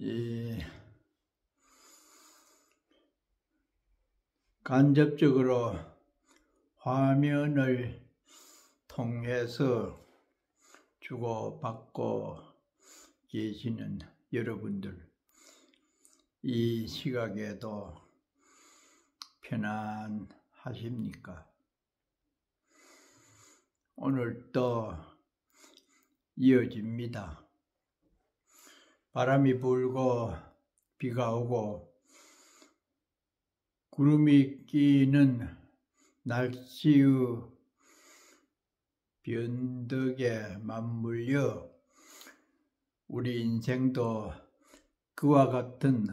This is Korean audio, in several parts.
이 간접적으로 화면을 통해서 주고받고 계시는 여러분들, 이 시각에도 편안하십니까? 오늘 또 이어집니다. 바람이 불고 비가 오고 구름이 끼는 날씨의 변덕에 맞물려 우리 인생도 그와 같은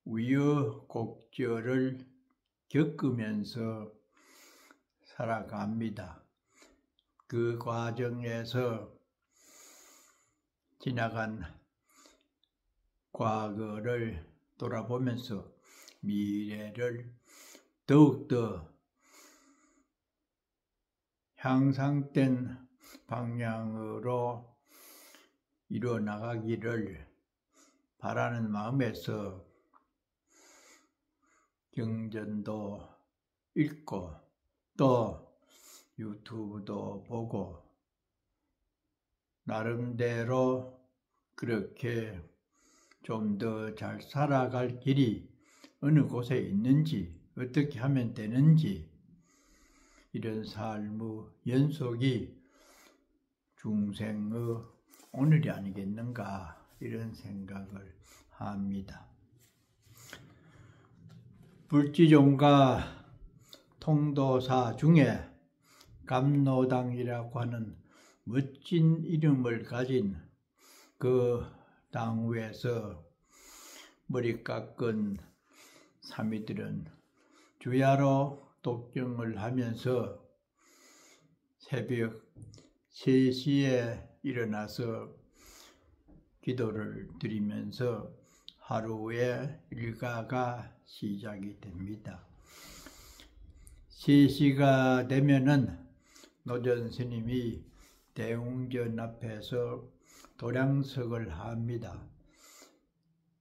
우여곡절을 겪으면서 살아갑니다. 그 과정에서 지나간 과거를 돌아보면서 미래를 더욱더 향상된 방향으로 이뤄나가기를 바라는 마음에서 경전도 읽고 또 유튜브도 보고 나름대로 그렇게 좀 더 잘 살아갈 길이 어느 곳에 있는지, 어떻게 하면 되는지, 이런 삶의 연속이 중생의 오늘이 아니겠는가, 이런 생각을 합니다. 불지종과 통도사 중에 감노당이라고 하는 멋진 이름을 가진 그 당후에서 머리 깎은 사미들은 주야로 독경을 하면서 새벽 3시에 일어나서 기도를 드리면서 하루의 일과가 시작이 됩니다. 3시가 되면은 노전 스님이 대웅전 앞에서 도량석을 합니다.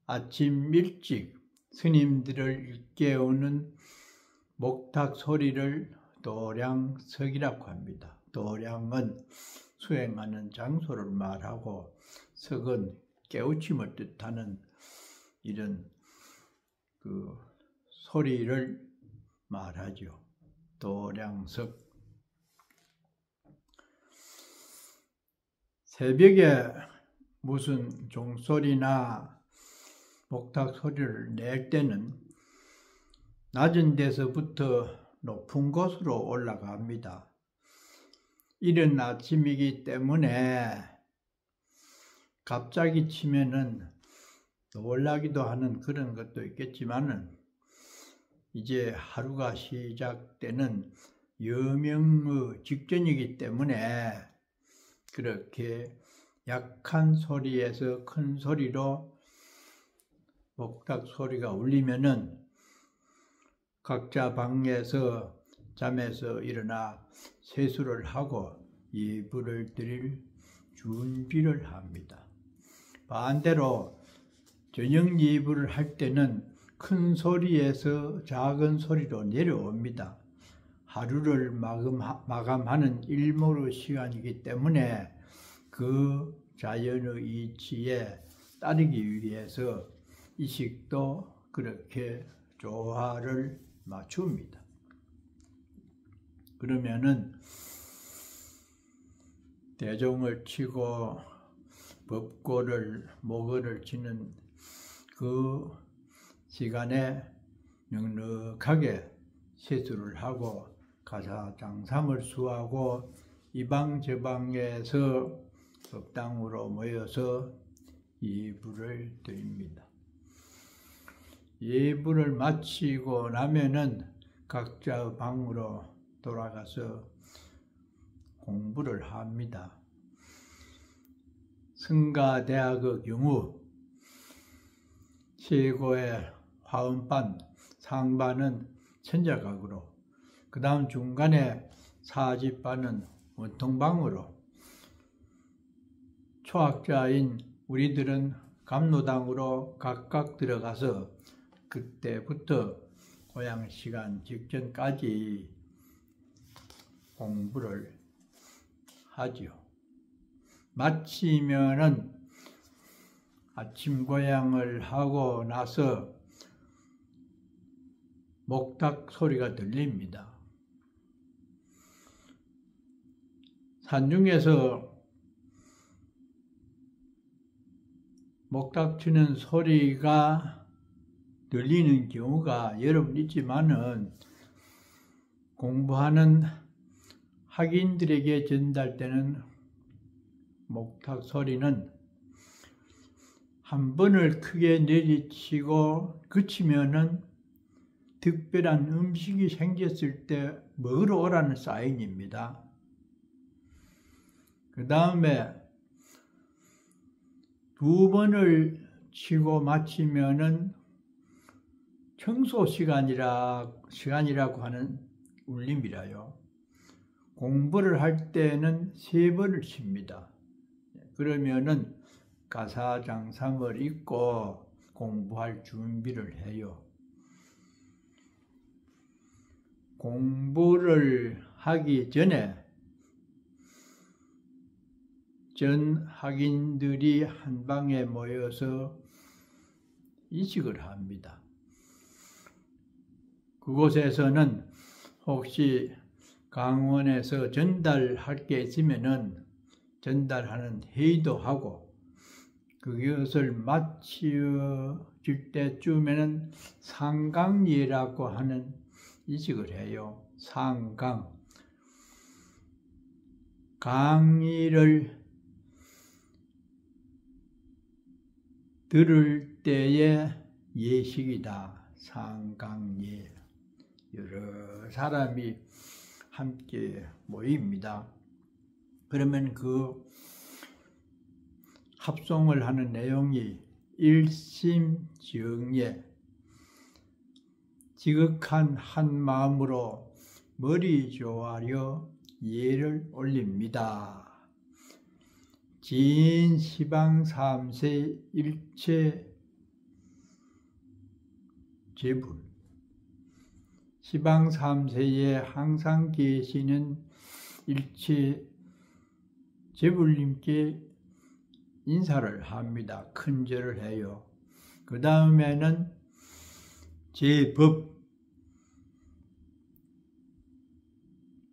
아침 일찍 스님들을 깨우는 목탁 소리를 도량석이라고 합니다. 도량은 수행하는 장소를 말하고 석은 깨우침을 뜻하는 이런 그 소리를 말하죠. 도량석. 새벽에 무슨 종소리나 목탁 소리를 낼 때는 낮은 데서부터 높은 곳으로 올라갑니다. 이른 아침이기 때문에 갑자기 치면은 놀라기도 하는 그런 것도 있겠지만은 이제 하루가 시작되는 여명의 직전이기 때문에 그렇게 약한 소리에서 큰 소리로 목탁 소리가 울리면은 각자 방에서 잠에서 일어나 세수를 하고 예불을 드릴 준비를 합니다. 반대로 저녁 예불을 할 때는 큰 소리에서 작은 소리로 내려옵니다. 하루를 마감하는 일몰의 시간이기 때문에 그 자연의 이치에 따르기 위해서 이식도 그렇게 조화를 맞춥니다. 그러면은 대종을 치고 법고를 목을 치는 그 시간에 넉넉하게 세수를 하고 가사장삼을 수하고 이방 저방에서 법당으로 모여서 예불을 드립니다. 예불을 마치고 나면은 각자 방으로 돌아가서 공부를 합니다. 성가대학의 경우 최고의 화음반, 상반은 천자각으로, 그 다음 중간에 사집반은 원통방으로, 초학자인 우리들은 감로당으로 각각 들어가서 그때부터 고향 시간 직전까지 공부를 하지요. 마치면은 아침 고향을 하고 나서 목탁 소리가 들립니다. 산중에서 목탁 치는 소리가 들리는 경우가 여러 번 있지만은 공부하는 학인들에게 전달되는 목탁 소리는 한 번을 크게 내리치고 그치면은 특별한 음식이 생겼을 때 먹으러 오라는 사인입니다. 그 다음에 2번을 치고 마치면은 청소 시간이라고 하는 울림이라요. 공부를 할 때는 3번을 칩니다. 그러면은 가사장삼을 읽고 공부할 준비를 해요. 공부를 하기 전에 전 학인들이 한 방에 모여서 인식을 합니다. 그곳에서는 혹시 강원에서 전달할 게 있으면은 전달하는 회의도 하고 그것을 마칠 때쯤에는 상강리라고 하는 인식을 해요. 상강. 강의를 들을 때의 예식이다. 상강예. 여러 사람이 함께 모입니다. 그러면 그 합송을 하는 내용이 일심정예, 지극한 한 마음으로 머리 조아려 예를 올립니다. 진 시방 삼세 일체 제불, 시방 삼세에 항상 계시는 일체 제불님께 인사를 합니다. 큰절을 해요. 그 다음에는 제법,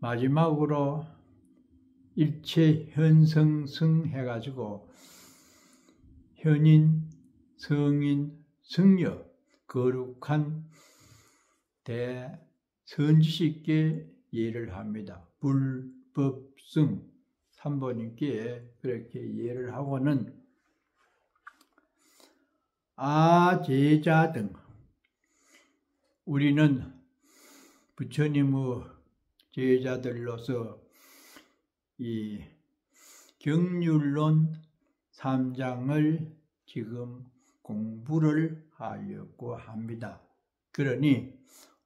마지막으로 일체 현성승 해가지고 현인, 성인, 성녀, 거룩한 대선지식께 예를 합니다. 불법승 3번님께 그렇게 예를 하고는 아제자 등 우리는 부처님의 제자들로서 이 경률론 3장을 지금 공부를 하려고 합니다. 그러니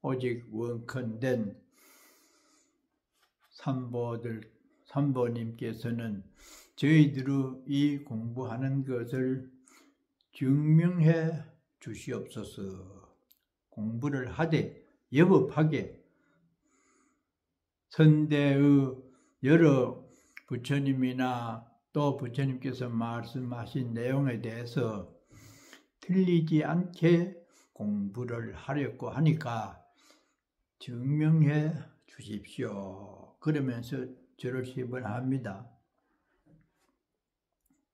오직 원컨된 삼보님께서는 저희들의 이 공부하는 것을 증명해 주시옵소서. 공부를 하되 여법하게 선대의 여러 부처님이나 또 부처님께서 말씀하신 내용에 대해서 틀리지 않게 공부를 하려고 하니까 증명해 주십시오. 그러면서 절을 10번 합니다.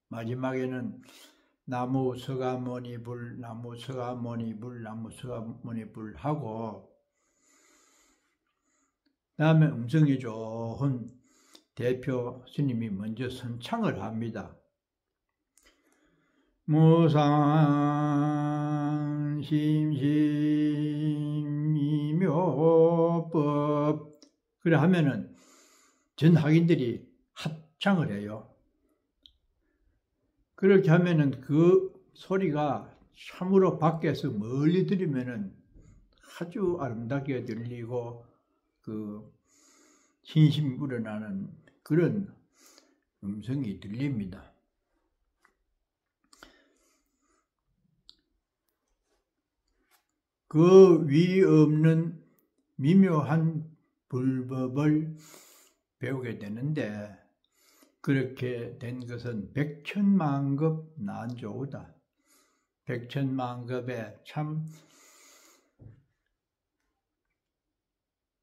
마지막에는 나무 서가모니불, 나무 서가모니불, 나무 서가모니불 하고 다음에 음성이 좋은 대표 스님이 먼저 선창을 합니다. 무상심심이묘법. 그래 하면은 전 학인들이 합창을 해요. 그렇게 하면은 그 소리가 참으로 밖에서 멀리 들으면은 아주 아름답게 들리고 그 신심이 우러나는 그런 음성이 들립니다. 그 위 없는 미묘한 불법을 배우게 되는데 그렇게 된 것은 백천만급 난조우다. 백천만급에 참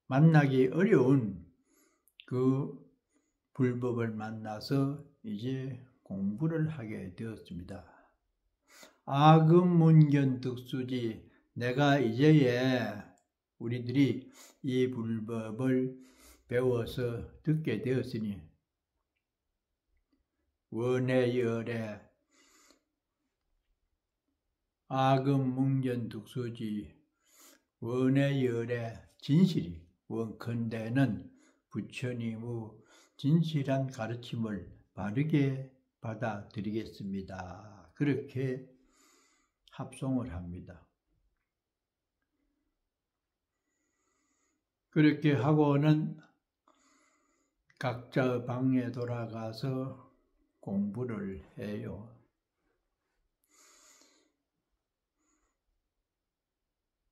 만나기 어려운 그 불법을 만나서 이제 공부를 하게 되었습니다. 아금문견 득수지, 내가 이제에 우리들이 이 불법을 배워서 듣게 되었으니 원해열에 아금문견 득수지 원해열의 진실이 원컨대는 부처님의 진실한 가르침을 바르게 받아들이겠습니다. 그렇게 합송을 합니다. 그렇게 하고는 각자의 방에 돌아가서 공부를 해요.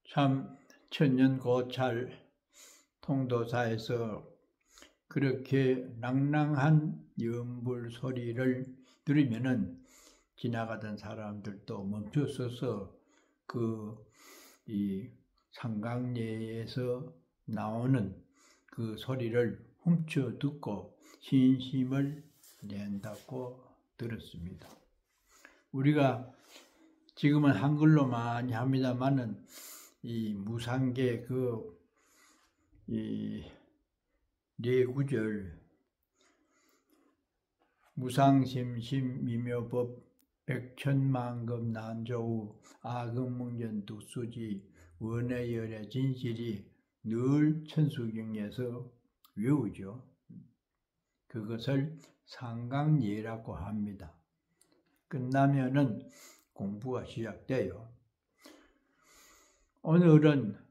참 천년고찰 통도사에서 그렇게 낭낭한 연불 소리를 들으면은 지나가던 사람들도 멈춰서서 이 상강례에서 나오는 그 소리를 훔쳐 듣고 신심을 낸다고 들었습니다. 우리가 지금은 한글로 많이 합니다만은 이 무상계 이 네 구절 무상심심 미묘법 백천만급 난조우 아금문견 득수지 원해열의 진실이 늘 천수경에서 외우죠. 그것을 상강예라고 합니다. 끝나면은 공부가 시작돼요. 오늘은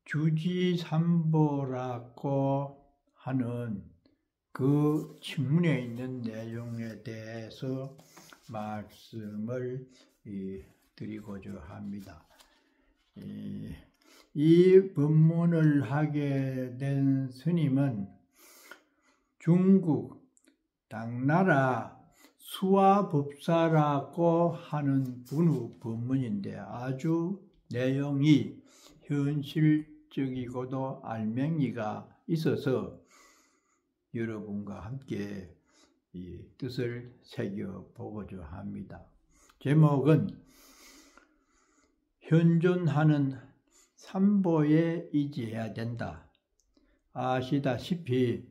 주지삼보라고 하는 그 친문에 있는 내용에 대해서 말씀을 드리고자 합니다. 이 법문을 하게 된 스님은 중국 당나라 수화법사라고 하는 분의 법문인데 아주 내용이 현실적이고도 알맹이가 있어서 여러분과 함께 이 뜻을 새겨보고자 합니다. 제목은 현존하는 삼보에 의지해야 된다. 아시다시피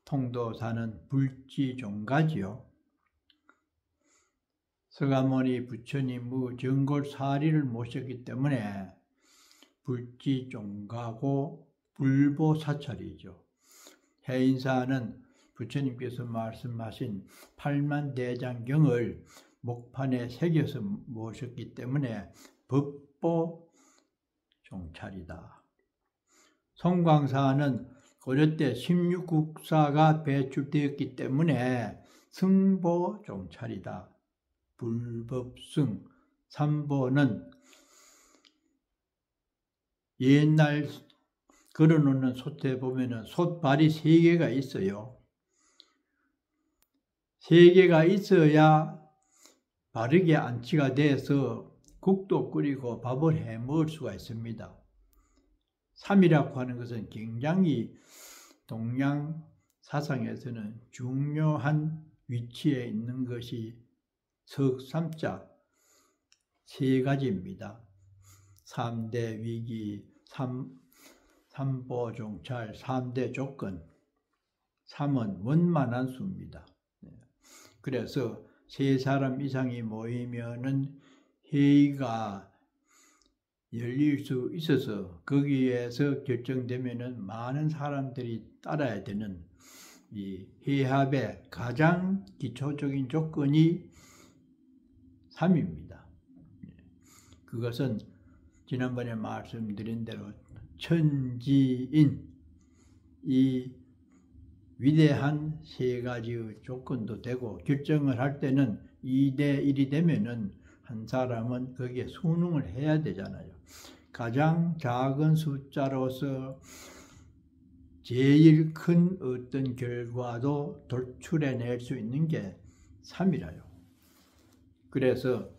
통도사는 불지종가지요. 서가모니 부처님의 정골사리를 모셨기 때문에 불지종가고 불보사찰이죠. 해인사는 부처님께서 말씀하신 팔만대장경을 목판에 새겨서 모셨기 때문에 법보종찰이다. 송광사는 고려 때 16국사가 배출되었기 때문에 승보종찰이다. 불법승, 삼보는 옛날 걸어놓는 솥에 보면은 솥발이 3개가 있어요. 3개가 있어야 바르게 안치가 돼서 국도 끓이고 밥을 해 먹을 수가 있습니다. 3이라고 하는 것은 굉장히 동양 사상에서는 중요한 위치에 있는 것이 석삼자 3가지입니다. 3대 위기, 삼보종찰, 3대 조건, 3은 원만한 수입니다. 그래서 3사람 이상이 모이면은 회의가 열릴 수 있어서 거기에서 결정되면은 많은 사람들이 따라야 되는 이 회합의 가장 기초적인 조건이 3입니다. 그것은 지난번에 말씀드린 대로 천지인 이 위대한 3가지의 조건도 되고 결정을 할 때는 2대 1이 되면은 한 사람은 거기에 순응을 해야 되잖아요. 가장 작은 숫자로서 제일 큰 어떤 결과도 도출해낼 수 있는 게 3이라요. 그래서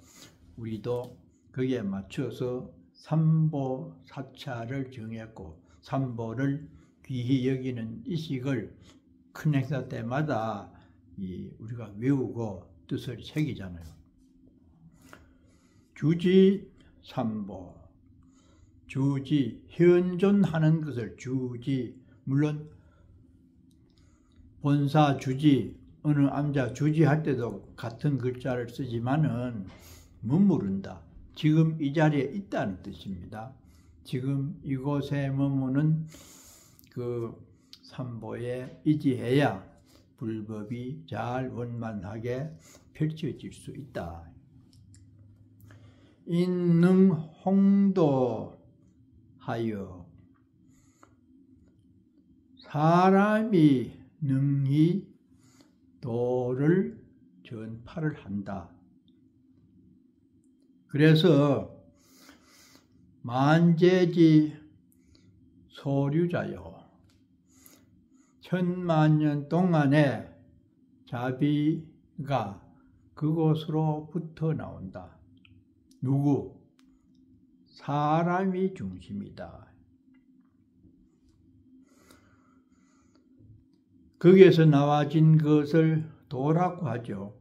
우리도 거기에 맞춰서 삼보사차를 정했고, 삼보를 귀히 여기는 이식을 큰 행사 때마다 우리가 외우고 뜻을 새기잖아요. 주지 삼보, 주지 현존하는 것을 주지, 물론 본사 주지, 어느 암자 주지할 때도 같은 글자를 쓰지만은 머무른다. 지금 이 자리에 있다는 뜻입니다. 지금 이곳에 머무는 그 삼보에 의지해야 불법이 잘 원만하게 펼쳐질 수 있다. 인능 홍도하여, 사람이 능히 도를 전파를 한다. 그래서 만재지 소류자요, 천만년 동안에 자비가 그곳으로부터 나온다. 누구? 사람이 중심이다. 거기에서 나와진 것을 도라고 하죠.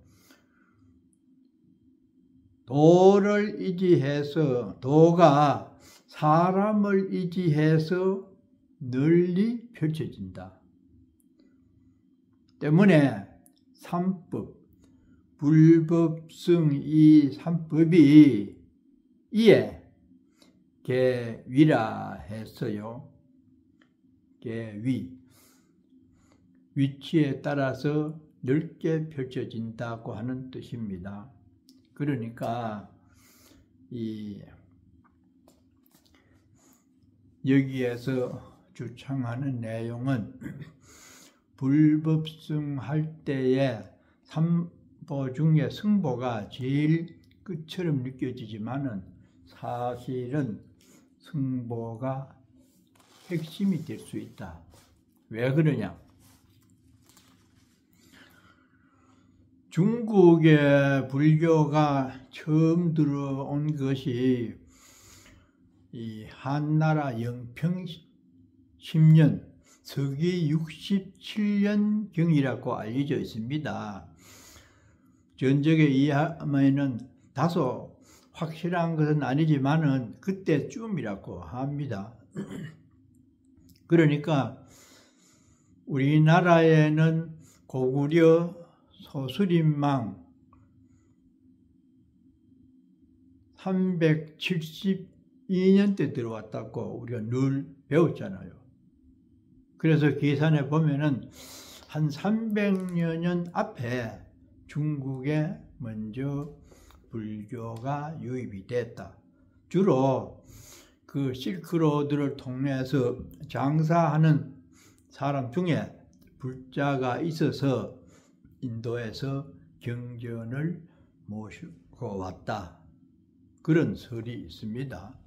도를 의지해서, 도가 사람을 의지해서 널리 펼쳐진다. 때문에 삼법, 불법성 이 삼법이 이에 계위라 했어요. 계위, 위치에 따라서 넓게 펼쳐진다고 하는 뜻입니다. 그러니까 여기에서 주창하는 내용은 불법성 할 때에 삼보 중에 승보가 제일 끝처럼 느껴지지만은 사실은 승보가 핵심이 될 수 있다. 왜 그러냐? 중국의 불교가 처음 들어온 것이 이 한나라 영평 10년, 서기 67년경이라고 알려져 있습니다. 전적에 의하면은 다소 확실한 것은 아니지만은 그때쯤이라고 합니다. 그러니까 우리나라에는 고구려 소수림망 372년 때 들어왔다고 우리가 늘 배웠잖아요. 그래서 계산해 보면은 한 300여 년 앞에 중국에 먼저 불교가 유입이 됐다. 주로 그 실크로드를 통해서 장사하는 사람 중에 불자가 있어서 인도에서 경전을 모시고 왔다. 그런 설이 있습니다.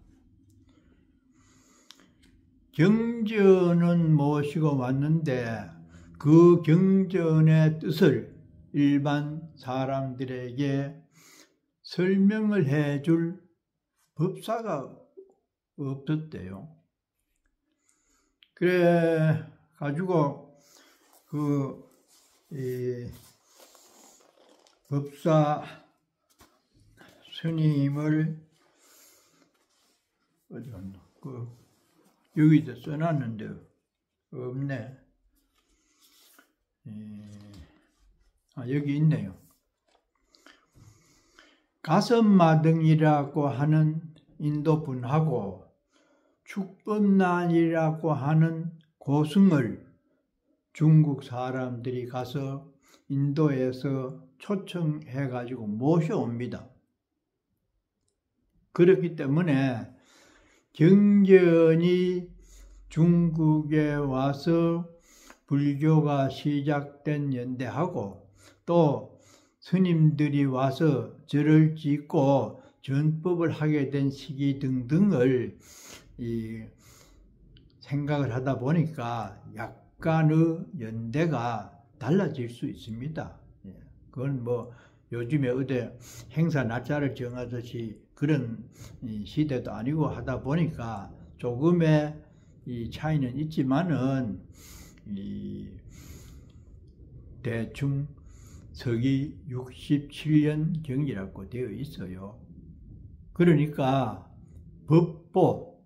경전은 모시고 왔는데 그 경전의 뜻을 일반 사람들에게 설명을 해줄 법사가 없었대요. 그래 가지고 법사 스님을 어디 갔나? 여기다 써놨는데 없네. 여기 있네요. 가섭마등이라고 하는 인도분하고 축법난이라고 하는 고승을 중국 사람들이 가서 인도에서 초청해가지고 모셔옵니다. 그렇기 때문에 경전이 중국에 와서 불교가 시작된 연대하고 또 스님들이 와서 절을 짓고 전법을 하게 된 시기 등등을 생각을 하다 보니까 약간의 연대가 달라질 수 있습니다. 그건 뭐 요즘에 어디 행사 날짜를 정하듯이 그런 시대도 아니고 하다 보니까 조금의 이 차이는 있지만은 대충 서기 67년 경이라고 되어 있어요. 그러니까 법보,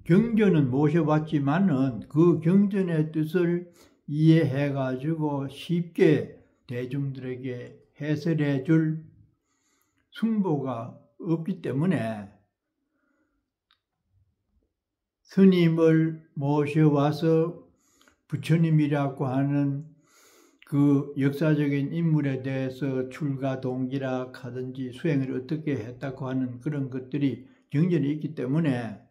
경전은 모셔봤지만은 그 경전의 뜻을 이해해가지고 쉽게 대중들에게 해설해 줄 승보가 없기 때문에 스님을 모셔와서 부처님이라고 하는 그 역사적인 인물에 대해서 출가 동기라 하든지 수행을 어떻게 했다고 하는 그런 것들이 경전에 있기 때문에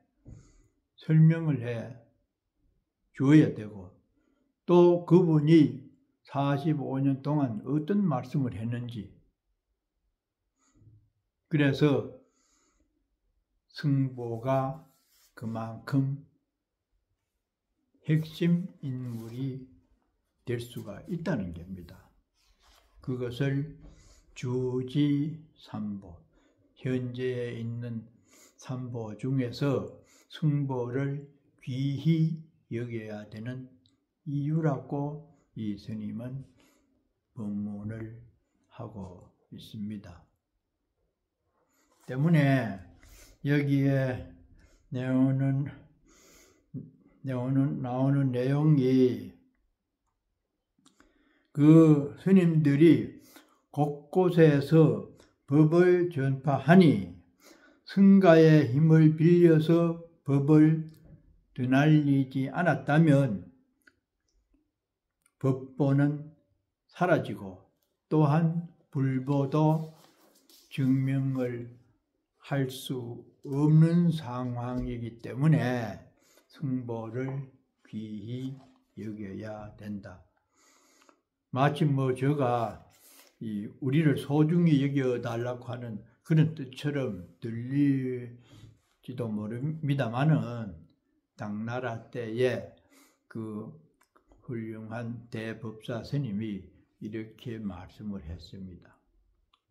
설명을 해 주어야 되고, 또 그분이 45년 동안 어떤 말씀을 했는지, 그래서 승보가 그만큼 핵심 인물이 될 수가 있다는 겁니다. 그것을 주지삼보, 현재에 있는 삼보 중에서 승보를 귀히 여겨야 되는 이유라고 이 스님은 법문을 하고 있습니다. 때문에 여기에 나오는 내용이 그 스님들이 곳곳에서 법을 전파하니 승가의 힘을 빌려서 법을 드날리지 않았다면 법보는 사라지고 또한 불보도 증명을 할 수 없는 상황이기 때문에 승보를 귀히 여겨야 된다. 마침 제가 우리를 소중히 여겨달라고 하는 그런 뜻처럼 들릴지도 모릅니다만은 당나라 때에 그 훌륭한 대법사 스님이 이렇게 말씀을 했습니다.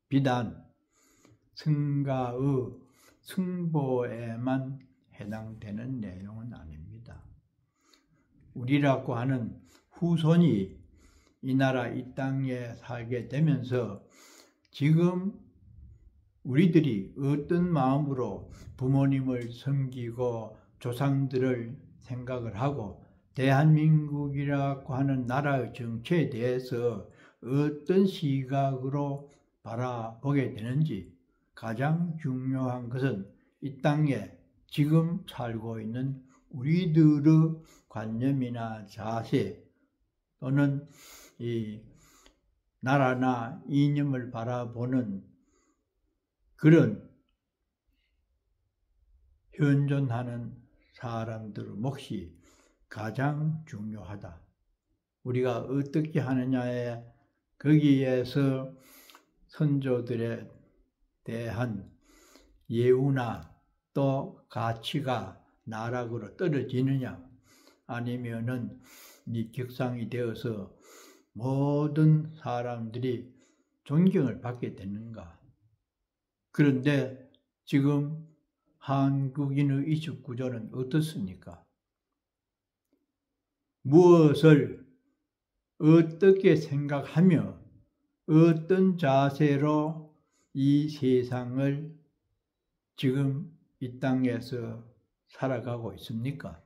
비단 승가의 승보에만 해당되는 내용은 아닙니다. 우리라고 하는 후손이 이 나라 이 땅에 살게 되면서 지금 우리들이 어떤 마음으로 부모님을 섬기고 조상들을 생각을 하고 대한민국이라고 하는 나라의 정체에 대해서 어떤 시각으로 바라보게 되는지, 가장 중요한 것은 이 땅에 지금 살고 있는 우리들의 관념이나 자세 또는 이 나라나 이념을 바라보는 그런 현존하는 사람들의 몫이 가장 중요하다. 우리가 어떻게 하느냐에 거기에서 선조들에 대한 예우나 또 가치가 나락으로 떨어지느냐, 아니면은 이 격상이 되어서 모든 사람들이 존경을 받게 되는가. 그런데 지금 한국인의 이식 구조는 어떻습니까? 무엇을 어떻게 생각하며 어떤 자세로 이 세상을 지금 이 땅에서 살아가고 있습니까?